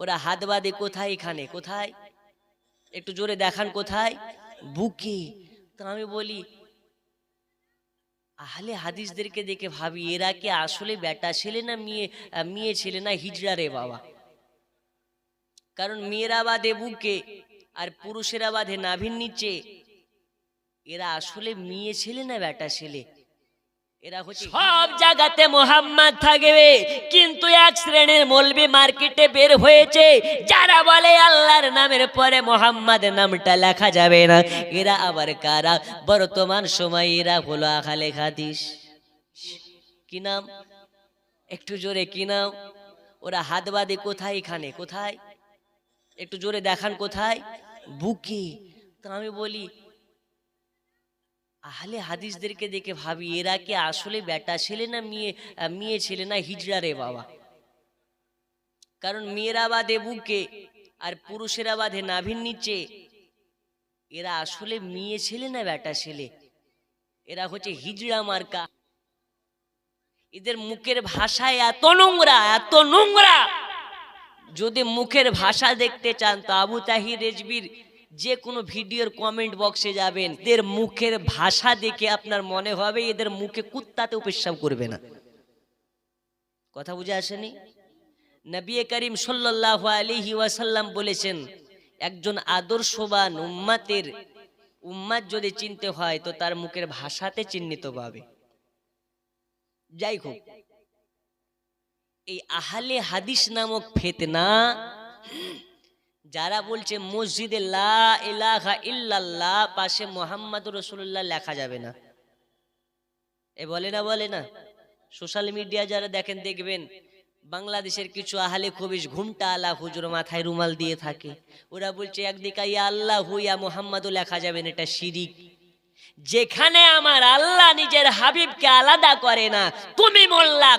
ওরা হাত বাঁধে কোথায়? এখানে। কোথায়? একটু জোরে দেখান কোথায়? বুকে। তো আমি বলি আহলে হাদিসদেরকে দেখে ভাবি এরা কি আসলে বেটা ছেলে না মেয়ে ছেলে না হিজড়া রে বাবা। কারণ মেয়েরা বাঁধে বুকে আর পুরুষেরা বাঁধে নাভির নিচে। এরা আসলে মেয়ে ছেলে না বেটা ছেলে? এরা হচ্ছে সব জায়গাতে মোহাম্মদ থাকবে, কিন্তু এক শ্রেণীর মৌলবি মার্কেটে বের হয়েছে যারা বলে আল্লাহর নামের পরে মোহাম্মদ নামটা লেখা যাবে না। এরা আবার কারা? বর্তমান সময়ে এরা হলো আহলে হাদিস। কি নাম? একটু জোরে কি নাম? ওরা হাত বাঁধে কোথায়? এখানে। কোথায়? একটু জোরে দেখান কোথায়? বুকে। তো আমি বলি আহলে হাদিসদেরকে দেখে ভাবি এরা কি আসলে বেটা ছেলে না মেয়ে ছেলে না হিজড়া রে বাবা। কারণ মেয়েরা বাঁধে বুকে আর পুরুষেরা বাঁধে নাভির নিচে। এরা আসলে মেয়ে ছেলে না বেটা ছেলে? এরা হচ্ছে হিজড়া মার্কা। এদের মুখের ভাষায় এত নোংরা, এত নোংরা। যদি মুখের ভাষা দেখতে চান তো আবু তাহির রেজবির যে কোনো ভিডিওর কমেন্ট বক্সে যাবেন, এদের মুখের ভাষা দেখে আপনার মনে হবে এদের মুখে কুত্তাতেও পেশাব করবে না। কথা বুঝে আসেনি? নবী করিম সাল্লাল্লাহু আলাইহি ওয়াসাল্লাম বলেছেন একজন আদর্শবান উম্মত যদি চিনতে হয় তো তার মুখের ভাষাতে চিহ্নিত পাবে। যাই হোক, এই আহলে হাদিস নামক ফিতনা, যারা বলছে মসজিদে লা ইলাহা ইল্লাল্লাহ পাশে মুহাম্মাদুর রাসূলুল্লাহ লেখা যাবে না, এ বলে না? সোশ্যাল মিডিয়া যারা দেখেন দেখবেন বাংলাদেশের কিছু আহলে খবিশ ঘুমটা আলা হুজুর মাথায় রুমাল দিয়ে থাকে। ওরা বলছে একদিকে ইয়া আল্লাহু ইয়া মুহাম্মাদু লেখা যাবে না, এটা শিরিক। যেখানে আমার আল্লাহ নিজের হাবিবকে আলাদা করে না, তুমি মোল্লা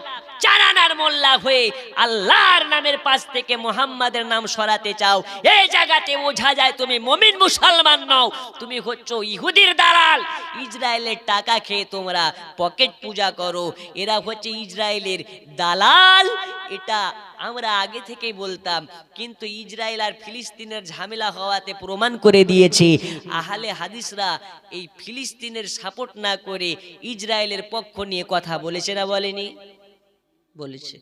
চারানার মোল্লা হয়ে আল্লাহর নামের পাশ থেকে মুহাম্মাদের নাম সরাতে চাও, এই জায়গাতে বোঝা যায় তুমি মুমিন মুসলমান নও, তুমি হচ্ছো ইহুদির দালাল। ইসরায়েলের টাকা খেয়ে তোমরা পকেট পূজা করো, এরা হচ্ছে ইসরায়েলের দালাল। এটা আমরা আগে থেকেই বলতাম, কিন্তু ইসরায়েল আর ফিলিস্তিনের ঝামেলা হওয়াতে প্রমাণ করে দিয়েছে আহলে হাদিসরা এই ফিলিস্তিনের সাপোর্ট না করে ইসরায়েলের পক্ষ নিয়ে কথা বলেছে না বলেনি? বলেছে।